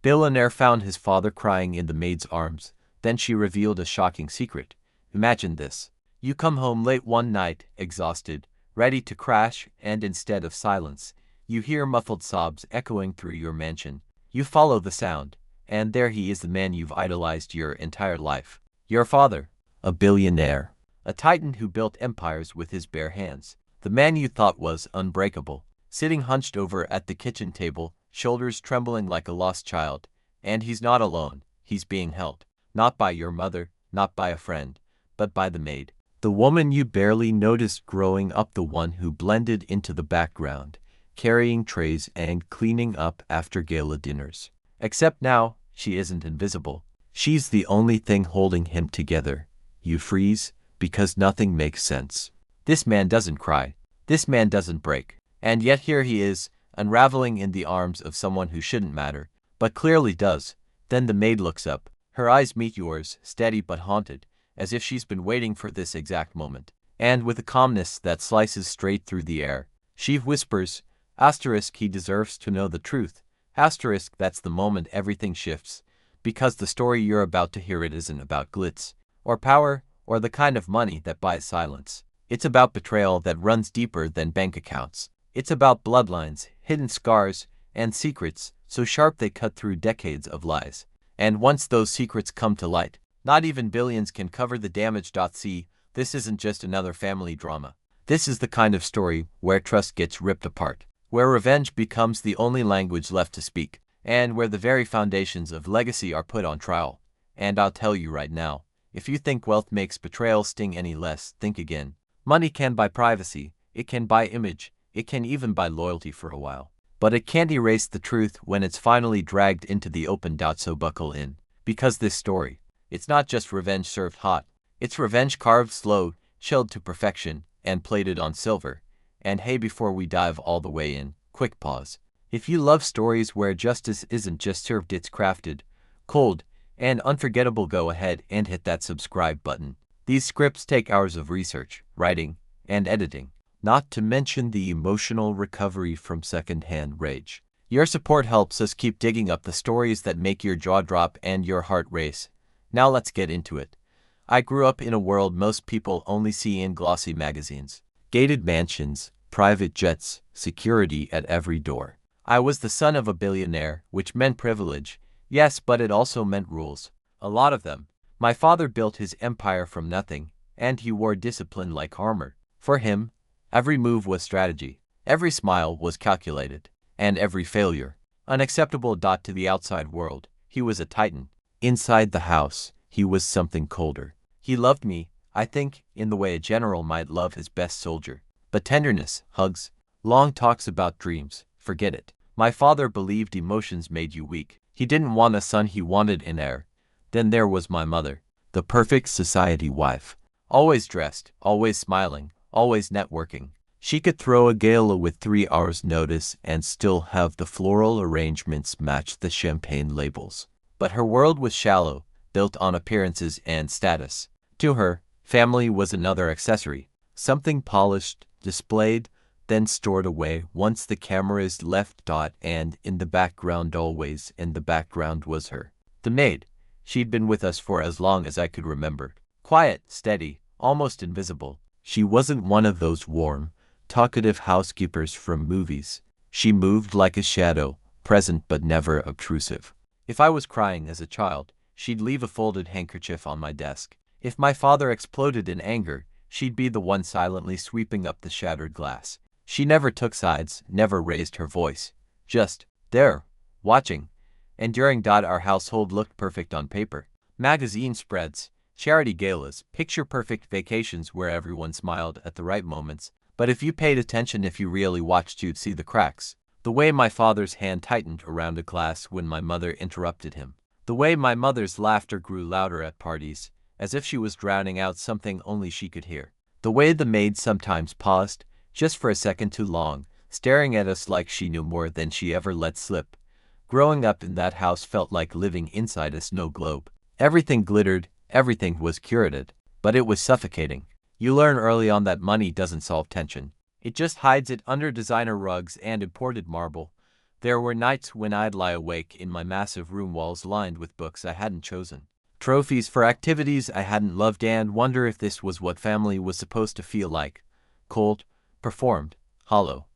Billionaire found his father crying in the maid's arms. Then she revealed a shocking secret. Imagine this. You come home late one night, exhausted, ready to crash, and instead of silence, you hear muffled sobs echoing through your mansion. You follow the sound, and there he is, the man you've idolized your entire life. Your father, a billionaire, a titan who built empires with his bare hands. The man you thought was unbreakable, sitting hunched over at the kitchen table, shoulders trembling like a lost child. And he's not alone. He's being held. Not by your mother, not by a friend, but by the maid. The woman you barely noticed growing up, the one who blended into the background, carrying trays and cleaning up after gala dinners. Except now, she isn't invisible. She's the only thing holding him together. You freeze, because nothing makes sense. This man doesn't cry. This man doesn't break. And yet here he is, unraveling in the arms of someone who shouldn't matter, but clearly does. Then the maid looks up. Her eyes meet yours, steady but haunted, as if she's been waiting for this exact moment. And with a calmness that slices straight through the air, she whispers, asterisk, he deserves to know the truth. Asterisk, that's the moment everything shifts. Because the story you're about to hear, it isn't about glitz, or power, or the kind of money that buys silence. It's about betrayal that runs deeper than bank accounts. It's about bloodlines, hidden scars, and secrets so sharp they cut through decades of lies. And once those secrets come to light, not even billions can cover the damage. See, this isn't just another family drama. This is the kind of story where trust gets ripped apart, where revenge becomes the only language left to speak, and where the very foundations of legacy are put on trial. And I'll tell you right now, if you think wealth makes betrayal sting any less, think again. Money can buy privacy, it can buy image, it can even buy loyalty for a while. But it can't erase the truth when it's finally dragged into the open. So buckle in. Because this story, it's not just revenge served hot. It's revenge carved slow, chilled to perfection, and plated on silver. And hey, before we dive all the way in, quick pause. If you love stories where justice isn't just served, it's crafted, cold, and unforgettable, go ahead and hit that subscribe button. These scripts take hours of research, writing, and editing. Not to mention the emotional recovery from secondhand rage. Your support helps us keep digging up the stories that make your jaw drop and your heart race. Now let's get into it. I grew up in a world most people only see in glossy magazines. Gated mansions, private jets, security at every door. I was the son of a billionaire, which meant privilege. Yes, but it also meant rules. A lot of them. My father built his empire from nothing, and he wore discipline like armor. For him, every move was strategy, every smile was calculated, and every failure unacceptable. To the outside world, he was a titan. Inside the house, he was something colder. He loved me, I think, in the way a general might love his best soldier. But tenderness, hugs, long talks about dreams, forget it. My father believed emotions made you weak. He didn't want a son, he wanted an heir. Then there was my mother, the perfect society wife. Always dressed, always smiling, always networking. She could throw a gala with 3 hours notice and still have the floral arrangements match the champagne labels. But her world was shallow, built on appearances and status. To her, family was another accessory, something polished, displayed, then stored away once the cameras left. And in the background, always in the background, was her, the maid. She'd been with us for as long as I could remember. Quiet, steady, almost invisible. She wasn't one of those warm, talkative housekeepers from movies. She moved like a shadow, present but never obtrusive. If I was crying as a child, she'd leave a folded handkerchief on my desk. If my father exploded in anger, she'd be the one silently sweeping up the shattered glass. She never took sides, never raised her voice. Just there, watching. And during our household looked perfect on paper. Magazine spreads, charity galas, picture-perfect vacations where everyone smiled at the right moments. But if you paid attention, if you really watched, you'd see the cracks. The way my father's hand tightened around a glass when my mother interrupted him. The way my mother's laughter grew louder at parties, as if she was drowning out something only she could hear. The way the maid sometimes paused, just for a second too long, staring at us like she knew more than she ever let slip. Growing up in that house felt like living inside a snow globe. Everything glittered, everything was curated, but it was suffocating. You learn early on that money doesn't solve tension. It just hides it under designer rugs and imported marble. There were nights when I'd lie awake in my massive room, walls lined with books I hadn't chosen, trophies for activities I hadn't loved, and wonder if this was what family was supposed to feel like. Cold, performed, hollow.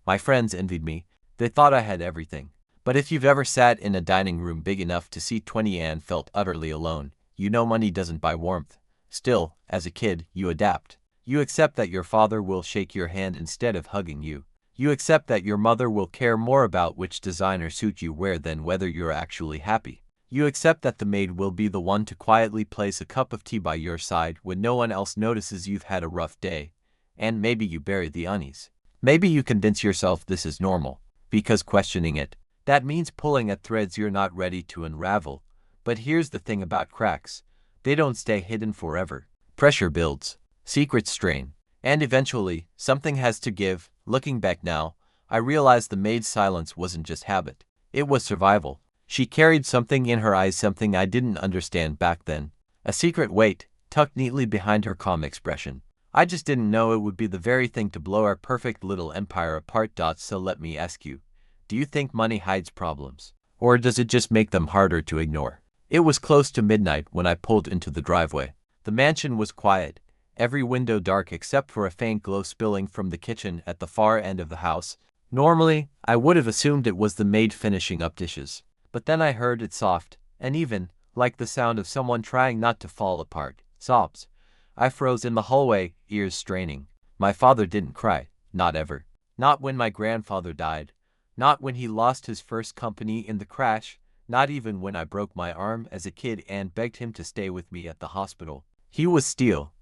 My friends envied me. They thought I had everything. But if you've ever sat in a dining room big enough to seat 20 and felt utterly alone, you know money doesn't buy warmth. Still, as a kid, you adapt. You accept that your father will shake your hand instead of hugging you. You accept that your mother will care more about which designer suit you wear than whether you're actually happy. You accept that the maid will be the one to quietly place a cup of tea by your side when no one else notices you've had a rough day. And maybe you bury the unease. Maybe you convince yourself this is normal, because questioning it, that means pulling at threads you're not ready to unravel. But here's the thing about cracks. They don't stay hidden forever. Pressure builds, secrets strain, and eventually, something has to give. Looking back now, I realized the maid's silence wasn't just habit. It was survival. She carried something in her eyes, something I didn't understand back then. A secret weight, tucked neatly behind her calm expression. I just didn't know it would be the very thing to blow our perfect little empire apart. So let me ask you, do you think money hides problems? Or does it just make them harder to ignore? It was close to midnight when I pulled into the driveway. The mansion was quiet, every window dark except for a faint glow spilling from the kitchen at the far end of the house. Normally, I would have assumed it was the maid finishing up dishes. But then I heard it soft, and even, like the sound of someone trying not to fall apart, sobs. I froze in the hallway, ears straining. My father didn't cry, not ever. Not when my grandfather died. Not when he lost his first company in the crash. Not even when I broke my arm as a kid and begged him to stay with me at the hospital. He was steel,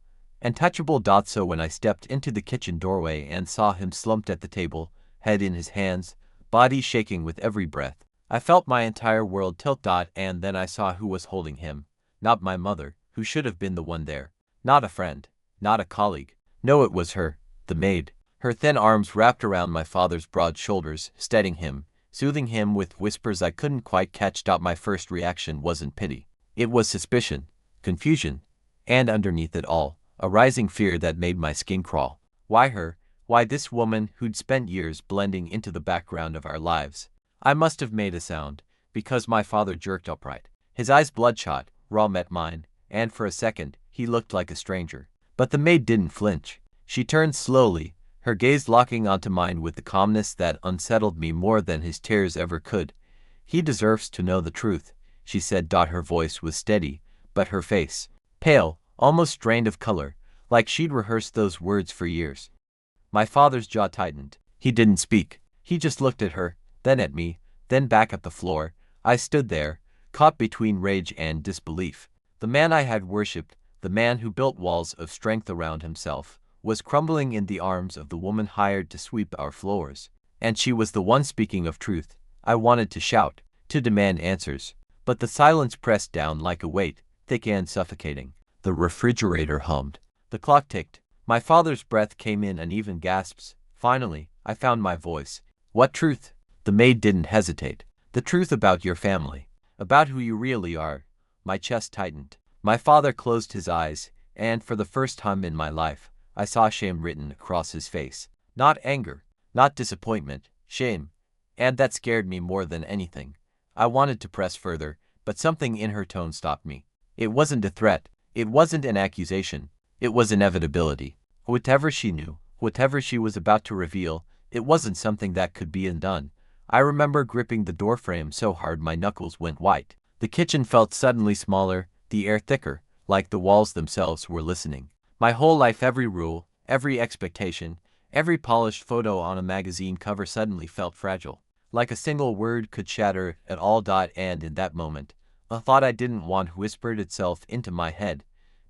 untouchable. So when I stepped into the kitchen doorway and saw him slumped at the table, head in his hands, body shaking with every breath, I felt my entire world tilt. And then I saw who was holding him. Not my mother, who should have been the one there. Not a friend. Not a colleague. No, it was her, the maid. Her thin arms wrapped around my father's broad shoulders, steadying him, soothing him with whispers I couldn't quite catch. My first reaction wasn't pity. It was suspicion, confusion, and underneath it all, a rising fear that made my skin crawl. Why her? Why this woman who'd spent years blending into the background of our lives? I must have made a sound, because my father jerked upright. His eyes bloodshot, raw met mine, and for a second, he looked like a stranger. But the maid didn't flinch. She turned slowly, her gaze locking onto mine with the calmness that unsettled me more than his tears ever could. He deserves to know the truth, she said. Her voice was steady, but her face, pale, almost drained of color, like she'd rehearsed those words for years. My father's jaw tightened. He didn't speak. He just looked at her, then at me, then back at the floor. I stood there, caught between rage and disbelief. The man I had worshipped, the man who built walls of strength around himself, was crumbling in the arms of the woman hired to sweep our floors. And she was the one speaking of truth. I wanted to shout, to demand answers. But the silence pressed down like a weight, thick and suffocating. The refrigerator hummed. The clock ticked. My father's breath came in uneven gasps. Finally, I found my voice. What truth? The maid didn't hesitate. The truth about your family. About who you really are. My chest tightened. My father closed his eyes, and for the first time in my life, I saw shame written across his face. Not anger, not disappointment, shame. And that scared me more than anything. I wanted to press further, but something in her tone stopped me. It wasn't a threat. It wasn't an accusation. It was inevitability. Whatever she knew, whatever she was about to reveal, it wasn't something that could be undone. I remember gripping the doorframe so hard my knuckles went white. The kitchen felt suddenly smaller, the air thicker, like the walls themselves were listening. My whole life, every rule, every expectation, every polished photo on a magazine cover suddenly felt fragile. Like a single word could shatter at all. And in that moment, a thought I didn't want whispered itself into my head.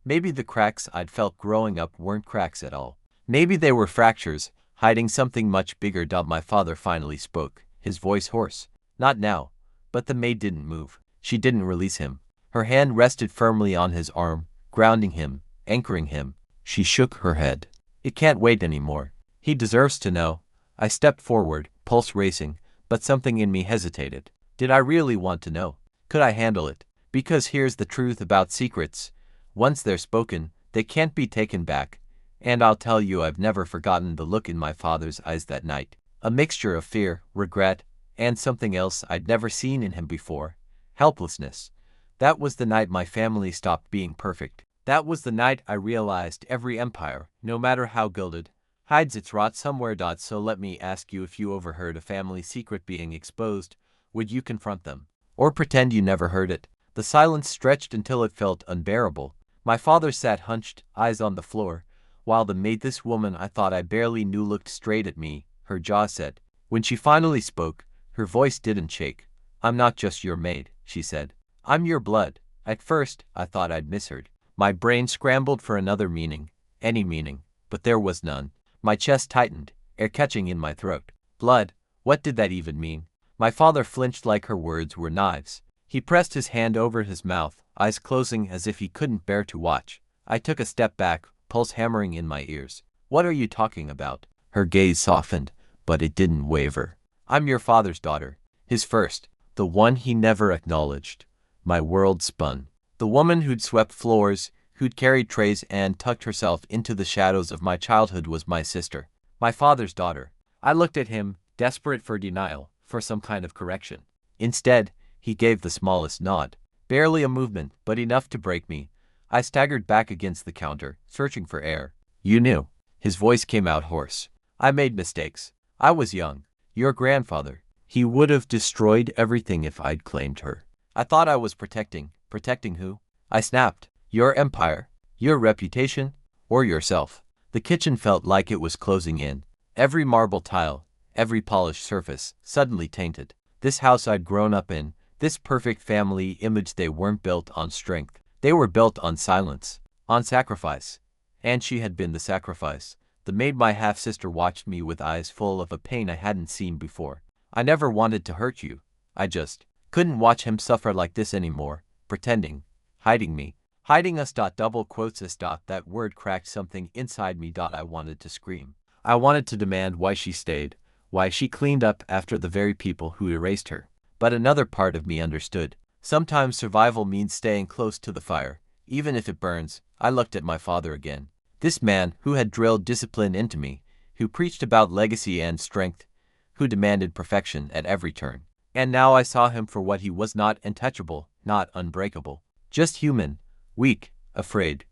Maybe the cracks I'd felt growing up weren't cracks at all. Maybe they were fractures, hiding something much bigger. My father finally spoke, his voice hoarse. Not now. But the maid didn't move. She didn't release him. Her hand rested firmly on his arm, grounding him, anchoring him. She shook her head. It can't wait anymore. He deserves to know. I stepped forward, pulse racing, but something in me hesitated. Did I really want to know? Could I handle it? Because here's the truth about secrets. Once they're spoken, they can't be taken back. And I'll tell you, I've never forgotten the look in my father's eyes that night. A mixture of fear, regret, And something else I'd never seen in him before: helplessness. That was the night my family stopped being perfect. That was the night I realized every empire, no matter how gilded, hides its rot somewhere. So let me ask you, if you overheard a family secret being exposed, would you confront them? Or pretend you never heard it? The silence stretched until it felt unbearable. My father sat hunched, eyes on the floor, while the maid, this woman I thought I barely knew, looked straight at me, her jaw set. When she finally spoke, her voice didn't shake. "I'm not just your maid," she said. "I'm your blood." At first, I thought I'd misheard. My brain scrambled for another meaning, any meaning, but there was none. My chest tightened, air catching in my throat. Blood, what did that even mean? My father flinched like her words were knives. He pressed his hand over his mouth, eyes closing as if he couldn't bear to watch. I took a step back, pulse hammering in my ears. "What are you talking about?" Her gaze softened, but it didn't waver. "I'm your father's daughter. His first. The one he never acknowledged." My world spun. The woman who'd swept floors, who'd carried trays and tucked herself into the shadows of my childhood, was my sister. My father's daughter. I looked at him, desperate for denial, for some kind of correction. Instead, he gave the smallest nod. Barely a movement, but enough to break me. I staggered back against the counter, searching for air. "You knew." His voice came out hoarse. "I made mistakes. I was young. Your grandfather. He would have destroyed everything if I'd claimed her. I thought I was protecting. Protecting who?" I snapped. "Your empire, your reputation, or yourself." The kitchen felt like it was closing in. Every marble tile, every polished surface, suddenly tainted. This house I'd grown up in, this perfect family image, they weren't built on strength. They were built on silence, on sacrifice. And she had been the sacrifice. The maid, my half-sister, watched me with eyes full of a pain I hadn't seen before. "I never wanted to hurt you. I just couldn't watch him suffer like this anymore. Pretending. Hiding me. Hiding us. Double quotes us. That word cracked something inside me. I wanted to scream. I wanted to demand why she stayed, why she cleaned up after the very people who erased her. But another part of me understood. Sometimes survival means staying close to the fire, even if it burns. I looked at my father again. This man who had drilled discipline into me, who preached about legacy and strength, who demanded perfection at every turn. And now I saw him for what he was: not untouchable, not unbreakable. Just human, weak, afraid.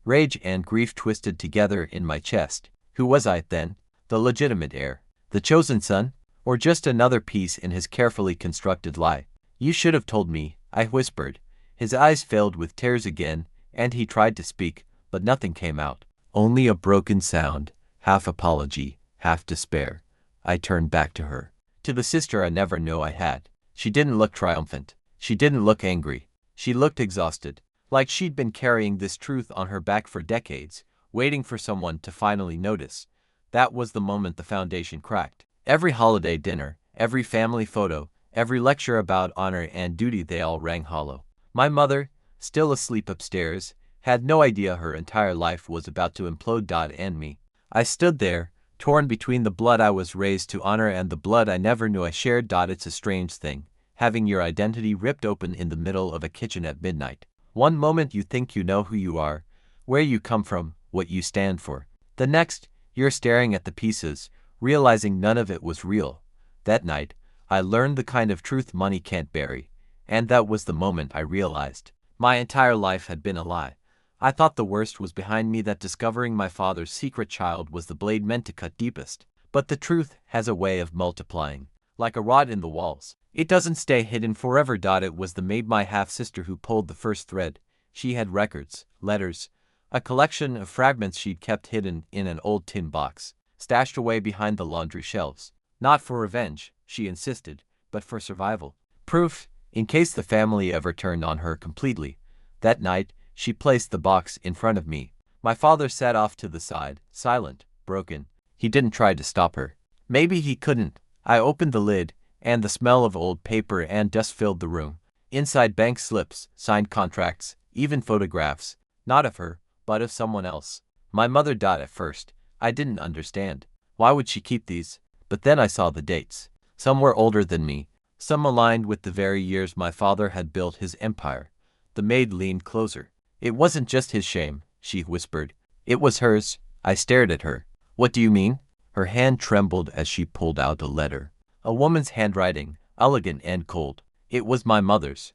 Rage and grief twisted together in my chest. Who was I then? The legitimate heir? The chosen son? Or just another piece in his carefully constructed lie? "You should have told me," I whispered. His eyes filled with tears again, and he tried to speak, but nothing came out. Only a broken sound, half apology, half despair. I turned back to her. To the sister I never knew I had. She didn't look triumphant. She didn't look angry. She looked exhausted, like she'd been carrying this truth on her back for decades, waiting for someone to finally notice. That was the moment the foundation cracked. Every holiday dinner, every family photo, every lecture about honor and duty, they all rang hollow. My mother, still asleep upstairs, had no idea her entire life was about to implode. And me. I stood there, torn between the blood I was raised to honor and the blood I never knew I shared. It's a strange thing, having your identity ripped open in the middle of a kitchen at midnight. One moment you think you know who you are, where you come from, what you stand for. The next, you're staring at the pieces, realizing none of it was real. That night, I learned the kind of truth money can't bury, and that was the moment I realized my entire life had been a lie. I thought the worst was behind me, that discovering my father's secret child was the blade meant to cut deepest. But the truth has a way of multiplying, like a rot in the walls. It doesn't stay hidden forever. It was the maid, my half-sister, who pulled the first thread. She had records, letters, a collection of fragments she'd kept hidden in an old tin box, stashed away behind the laundry shelves. Not for revenge, she insisted, but for survival. Proof, in case the family ever turned on her completely. That night, she placed the box in front of me. My father sat off to the side, silent, broken. He didn't try to stop her. Maybe he couldn't. I opened the lid, and the smell of old paper and dust filled the room. Inside, bank slips, signed contracts, even photographs, not of her, but of someone else. My mother. At first, I didn't understand. Why would she keep these? But then I saw the dates. Some were older than me, some aligned with the very years my father had built his empire. The maid leaned closer. "It wasn't just his shame," she whispered. "It was hers." I stared at her. "What do you mean?" Her hand trembled as she pulled out a letter. A woman's handwriting, elegant and cold. It was my mother's.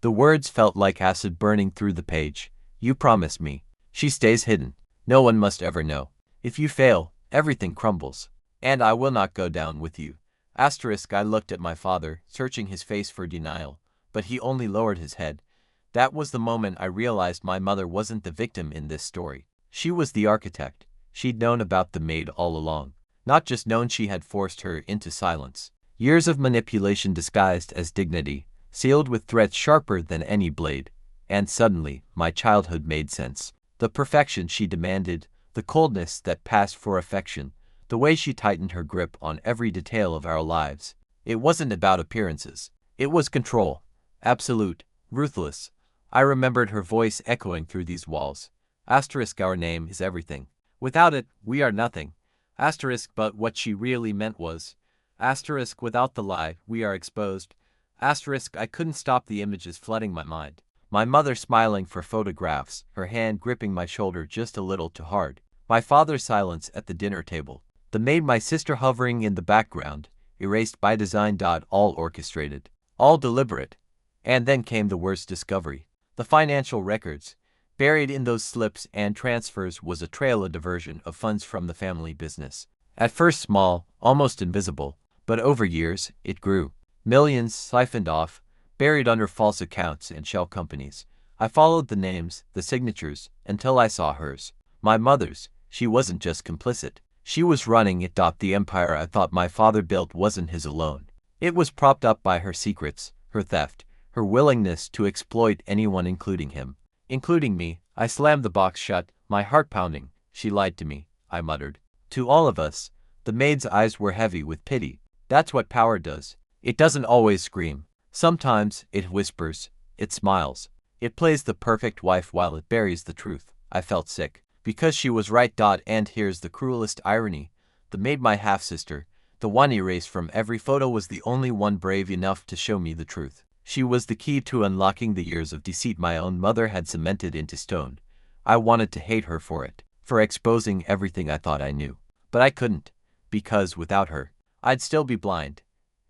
The words felt like acid burning through the page. You promise me. She stays hidden. No one must ever know. If you fail, everything crumbles. And I will not go down with you. Asterisk. I looked at my father, searching his face for denial, but he only lowered his head. That was the moment I realized my mother wasn't the victim in this story. She was the architect. She'd known about the maid all along. Not just known, she had forced her into silence. Years of manipulation disguised as dignity, sealed with threats sharper than any blade. And suddenly, my childhood made sense. The perfection she demanded, the coldness that passed for affection, the way she tightened her grip on every detail of our lives. It wasn't about appearances. It was control. Absolute. Ruthless. I remembered her voice echoing through these walls. Asterisk. Our name is everything. Without it, we are nothing. Asterisk. But what she really meant was, asterisk, without the lie, we are exposed. Asterisk. I couldn't stop the images flooding my mind. My mother smiling for photographs, her hand gripping my shoulder just a little too hard. My father's silence at the dinner table. The maid, my sister, hovering in the background, erased by design. All orchestrated. All deliberate. And then came the worst discovery. The financial records. Buried in those slips and transfers was a trail of diversion of funds from the family business. At first small, almost invisible, but over years, it grew. Millions siphoned off, buried under false accounts and shell companies. I followed the names, the signatures, until I saw hers. My mother's. She wasn't just complicit. She was running it. The empire I thought my father built wasn't his alone. It was propped up by her secrets, her theft, her willingness to exploit anyone, including him. Including me. I slammed the box shut, my heart pounding. She lied to me, I muttered. To all of us. The maid's eyes were heavy with pity. That's what power does. It doesn't always scream. Sometimes it whispers, it smiles. It plays the perfect wife while it buries the truth. I felt sick. Because she was right. And here's the cruelest irony. The maid, my half-sister, the one erased from every photo, was the only one brave enough to show me the truth. She was the key to unlocking the years of deceit my own mother had cemented into stone. I wanted to hate her for it, for exposing everything I thought I knew. But I couldn't, because without her, I'd still be blind.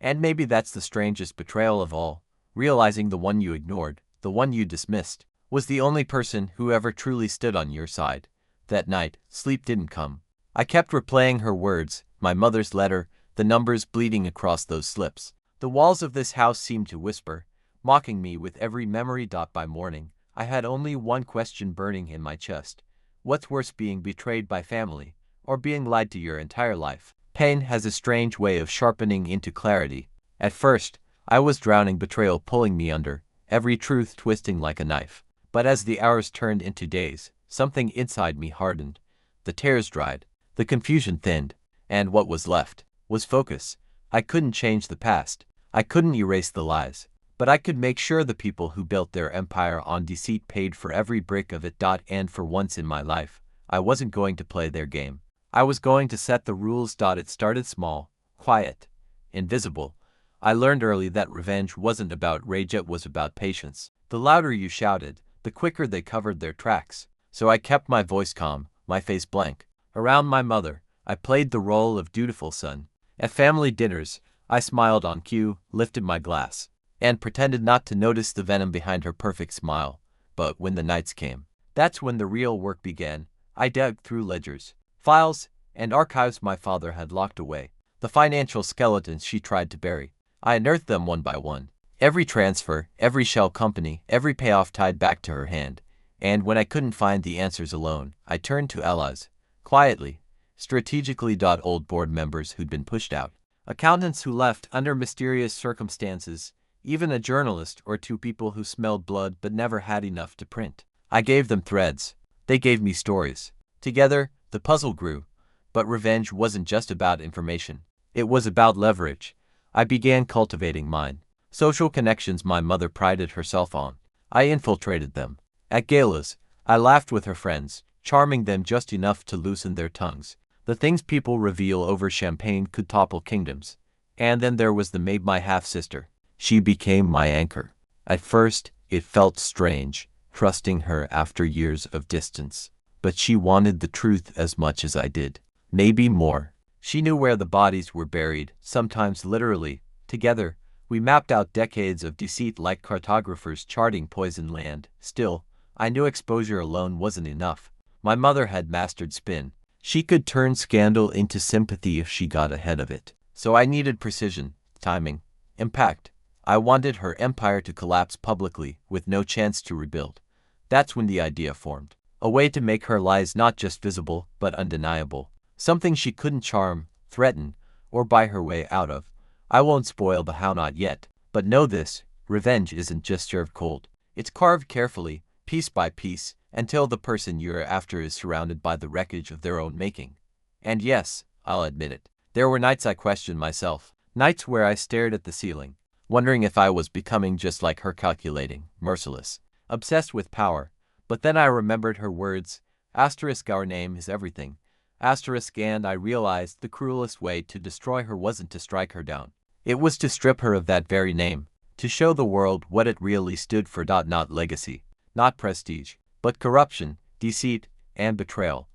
And maybe that's the strangest betrayal of all, realizing the one you ignored, the one you dismissed, was the only person who ever truly stood on your side. That night, sleep didn't come. I kept replaying her words, my mother's letter, the numbers bleeding across those slips. The walls of this house seemed to whisper, mocking me with every memory. By morning, I had only one question burning in my chest. What's worse, being betrayed by family, or being lied to your entire life? Pain has a strange way of sharpening into clarity. At first, I was drowning, betrayal pulling me under, every truth twisting like a knife. But as the hours turned into days, something inside me hardened. The tears dried, the confusion thinned, and what was left was focus. I couldn't change the past. I couldn't erase the lies. But I could make sure the people who built their empire on deceit paid for every brick of it. And for once in my life, I wasn't going to play their game. I was going to set the rules. It started small, quiet, invisible. I learned early that revenge wasn't about rage, it was about patience. The louder you shouted, the quicker they covered their tracks. So I kept my voice calm, my face blank. Around my mother, I played the role of dutiful son. At family dinners, I smiled on cue, lifted my glass, and pretended not to notice the venom behind her perfect smile. But when the nights came, that's when the real work began. I dug through ledgers, files, and archives my father had locked away. The financial skeletons she tried to bury. I unearthed them one by one. Every transfer, every shell company, every payoff tied back to her hand. And when I couldn't find the answers alone, I turned to allies. Quietly, strategically. Old board members who'd been pushed out. Accountants who left under mysterious circumstances. Even a journalist or two, people who smelled blood but never had enough to print. I gave them threads. They gave me stories. Together, the puzzle grew. But revenge wasn't just about information. It was about leverage. I began cultivating mine. Social connections my mother prided herself on. I infiltrated them. At galas, I laughed with her friends, charming them just enough to loosen their tongues. The things people reveal over champagne could topple kingdoms. And then there was the maid, my half-sister. She became my anchor. At first, it felt strange, trusting her after years of distance. But she wanted the truth as much as I did. Maybe more. She knew where the bodies were buried, sometimes literally. Together, we mapped out decades of deceit like cartographers charting poisoned land. Still, I knew exposure alone wasn't enough. My mother had mastered spin. She could turn scandal into sympathy if she got ahead of it. So I needed precision, timing, impact. I wanted her empire to collapse publicly, with no chance to rebuild. That's when the idea formed. A way to make her lies not just visible, but undeniable. Something she couldn't charm, threaten, or buy her way out of. I won't spoil the how not yet, but know this: revenge isn't just served cold. It's carved carefully, piece by piece, until the person you're after is surrounded by the wreckage of their own making. And yes, I'll admit it. There were nights I questioned myself. Nights where I stared at the ceiling, wondering if I was becoming just like her, calculating, merciless, obsessed with power. But then I remembered her words, asterisk, our name is everything, asterisk, and I realized the cruelest way to destroy her wasn't to strike her down. It was to strip her of that very name, to show the world what it really stood for. Not legacy, not prestige, but corruption, deceit, and betrayal.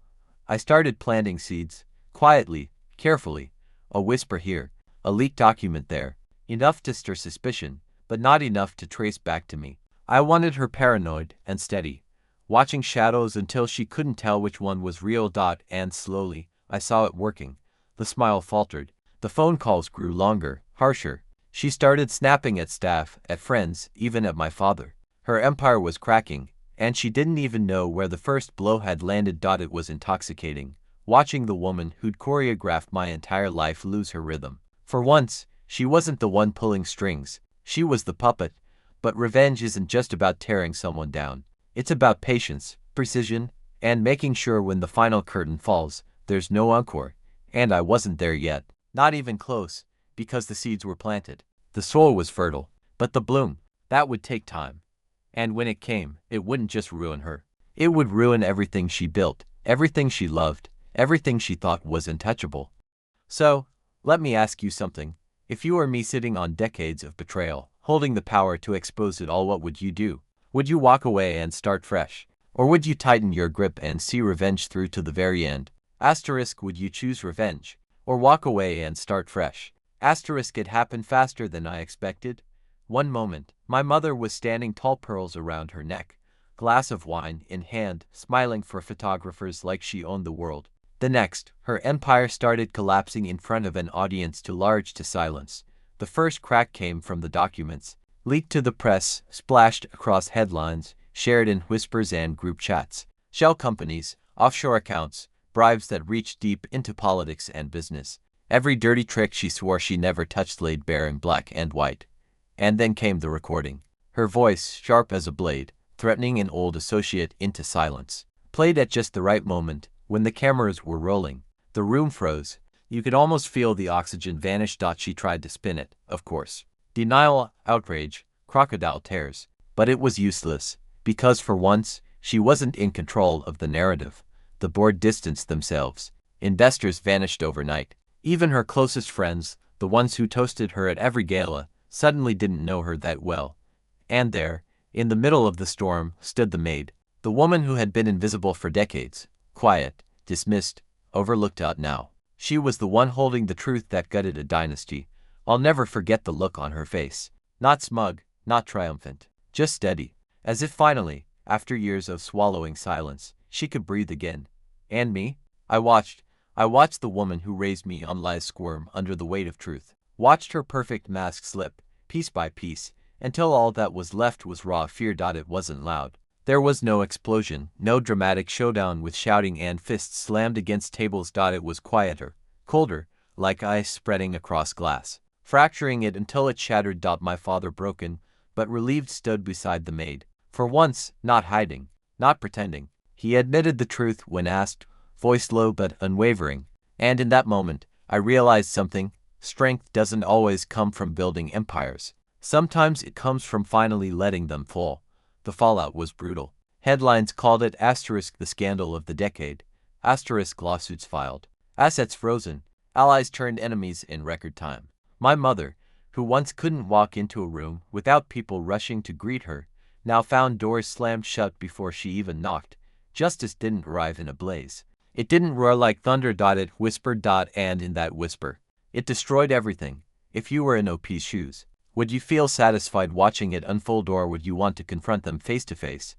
I started planting seeds, quietly, carefully, a whisper here, a leaked document there, enough to stir suspicion, but not enough to trace back to me. I wanted her paranoid and steady, watching shadows until she couldn't tell which one was real. And slowly, I saw it working. The smile faltered. The phone calls grew longer, harsher. She started snapping at staff, at friends, even at my father. Her empire was cracking, and she didn't even know where the first blow had landed. It was intoxicating, watching the woman who'd choreographed my entire life lose her rhythm. For once, she wasn't the one pulling strings. She was the puppet. But revenge isn't just about tearing someone down. It's about patience, precision, and making sure when the final curtain falls, there's no encore. And I wasn't there yet. Not even close, because the seeds were planted. The soil was fertile, but the bloom, that would take time. And when it came, it wouldn't just ruin her. It would ruin everything she built, everything she loved, everything she thought was untouchable. So, let me ask you something. If you were me sitting on decades of betrayal, holding the power to expose it all, what would you do? Would you walk away and start fresh? Or would you tighten your grip and see revenge through to the very end? Asterisk, would you choose revenge? Or walk away and start fresh? Asterisk, it happened faster than I expected. One moment, my mother was standing tall, pearls around her neck, glass of wine in hand, smiling for photographers like she owned the world. The next, her empire started collapsing in front of an audience too large to silence. The first crack came from the documents, leaked to the press, splashed across headlines, shared in whispers and group chats. Shell companies, offshore accounts, bribes that reached deep into politics and business. Every dirty trick she swore she never touched laid bare in black and white. And then came the recording. Her voice, sharp as a blade, threatening an old associate into silence. Played at just the right moment, when the cameras were rolling. The room froze. You could almost feel the oxygen vanish. She tried to spin it, of course. Denial, outrage, crocodile tears. But it was useless, because for once, she wasn't in control of the narrative. The board distanced themselves. Investors vanished overnight. Even her closest friends, the ones who toasted her at every gala, suddenly didn't know her that well. And there, in the middle of the storm, stood the maid. The woman who had been invisible for decades. Quiet, dismissed, overlooked. Now, she was the one holding the truth that gutted a dynasty. I'll never forget the look on her face. Not smug, not triumphant, just steady, as if finally, after years of swallowing silence, she could breathe again. And me? I watched the woman who raised me on lies squirm under the weight of truth. Watched her perfect mask slip, piece by piece, until all that was left was raw fear. It wasn't loud. There was no explosion, no dramatic showdown with shouting and fists slammed against tables. It was quieter, colder, like ice spreading across glass, fracturing it until it shattered. My father, broken, but relieved, stood beside the maid. For once, not hiding, not pretending. He admitted the truth when asked, voice low but unwavering. And in that moment, I realized something. Strength doesn't always come from building empires. Sometimes it comes from finally letting them fall. The fallout was brutal. Headlines called it asterisk the scandal of the decade, asterisk lawsuits filed, assets frozen, allies turned enemies in record time. My mother, who once couldn't walk into a room without people rushing to greet her, now found doors slammed shut before she even knocked. Justice didn't arrive in a blaze. It didn't roar like thunder. It whispered. And in that whisper, it destroyed everything. If you were in OP's shoes, would you feel satisfied watching it unfold, or would you want to confront them face to face?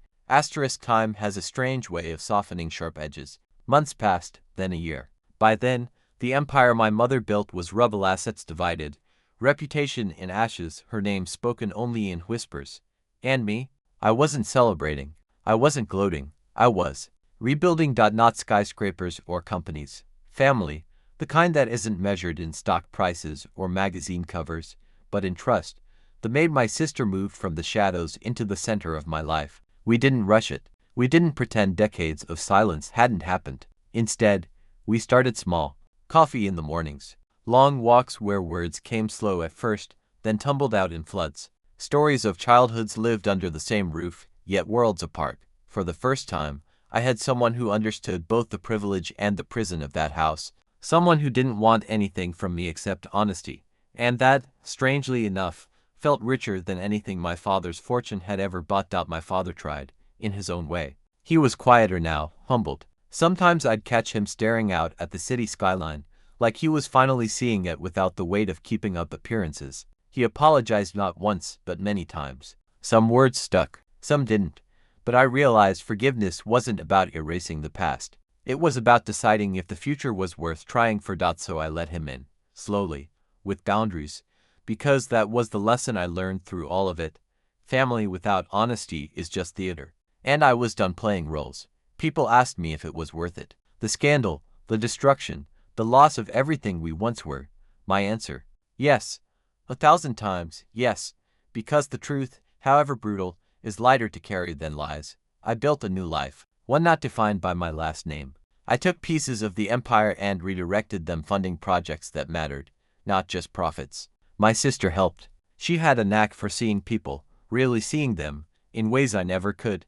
Time has a strange way of softening sharp edges. Months passed, then a year. By then, the empire my mother built was rubble, assets divided, reputation in ashes, her name spoken only in whispers. And me? I wasn't celebrating. I wasn't gloating. I was rebuilding. Not skyscrapers or companies. Family, the kind that isn't measured in stock prices or magazine covers, but in trust. The maid my sister moved from the shadows into the center of my life. We didn't rush it. We didn't pretend decades of silence hadn't happened. Instead, we started small. Coffee in the mornings. Long walks where words came slow at first, then tumbled out in floods. Stories of childhoods lived under the same roof, yet worlds apart. For the first time, I had someone who understood both the privilege and the prison of that house. Someone who didn't want anything from me except honesty. And that, strangely enough, felt richer than anything my father's fortune had ever bought. My father tried, in his own way. He was quieter now, humbled. Sometimes I'd catch him staring out at the city skyline, like he was finally seeing it without the weight of keeping up appearances. He apologized not once, but many times. Some words stuck, some didn't. But I realized forgiveness wasn't about erasing the past. It was about deciding if the future was worth trying for. So I let him in, slowly, with boundaries, because that was the lesson I learned through all of it. Family without honesty is just theater. And I was done playing roles. People asked me if it was worth it. The scandal, the destruction, the loss of everything we once were. My answer: yes. 1,000 times, yes. Because the truth, however brutal, is lighter to carry than lies. I built a new life, one not defined by my last name. I took pieces of the empire and redirected them, funding projects that mattered, not just profits. My sister helped. She had a knack for seeing people, really seeing them, in ways I never could.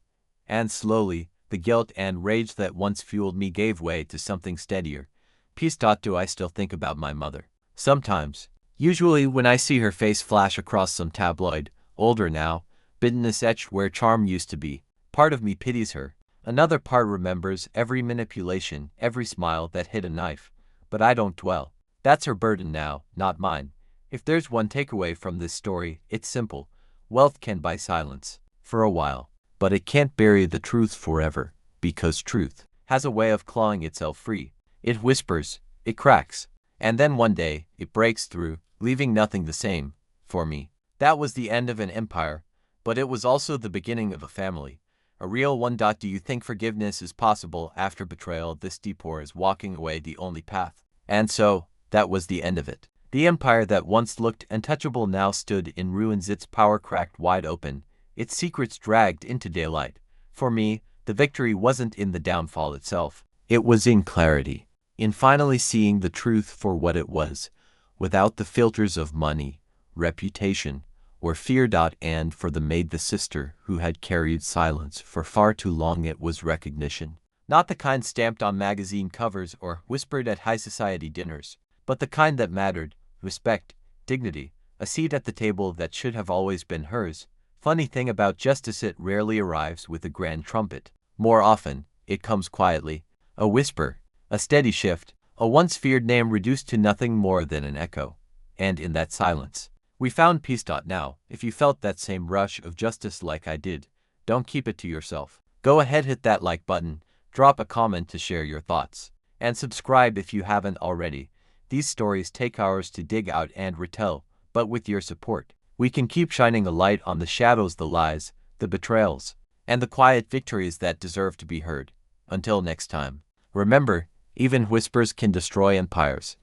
And slowly, the guilt and rage that once fueled me gave way to something steadier. Peace. Do I still think about my mother? Sometimes. Usually when I see her face flash across some tabloid, older now, bitterness etched where charm used to be. Part of me pities her. Another part remembers every manipulation, every smile that hid a knife. But I don't dwell. That's her burden now, not mine. If there's one takeaway from this story, it's simple. Wealth can buy silence. For a while. But it can't bury the truth forever. Because truth has a way of clawing itself free. It whispers. It cracks. And then one day, it breaks through, leaving nothing the same. For me, that was the end of an empire. But it was also the beginning of a family. A real one. Do you think forgiveness is possible after betrayal? This deep, or is walking away the only path? And so, that was the end of it. The empire that once looked untouchable now stood in ruins, its power cracked wide open, its secrets dragged into daylight. For me, the victory wasn't in the downfall itself. It was in clarity. In finally seeing the truth for what it was, without the filters of money, reputation, or fear. And for the maid, the sister who had carried silence for far too long, it was recognition. Not the kind stamped on magazine covers or whispered at high society dinners, but the kind that mattered: respect, dignity, a seat at the table that should have always been hers. Funny thing about justice, it rarely arrives with a grand trumpet. More often, it comes quietly. A whisper, a steady shift, a once feared name reduced to nothing more than an echo. And in that silence, we found peace. Now, if you felt that same rush of justice like I did, don't keep it to yourself. Go ahead, hit that like button, drop a comment to share your thoughts, and subscribe if you haven't already. These stories take hours to dig out and retell, but with your support, we can keep shining a light on the shadows, the lies, the betrayals, and the quiet victories that deserve to be heard. Until next time, remember, even whispers can destroy empires.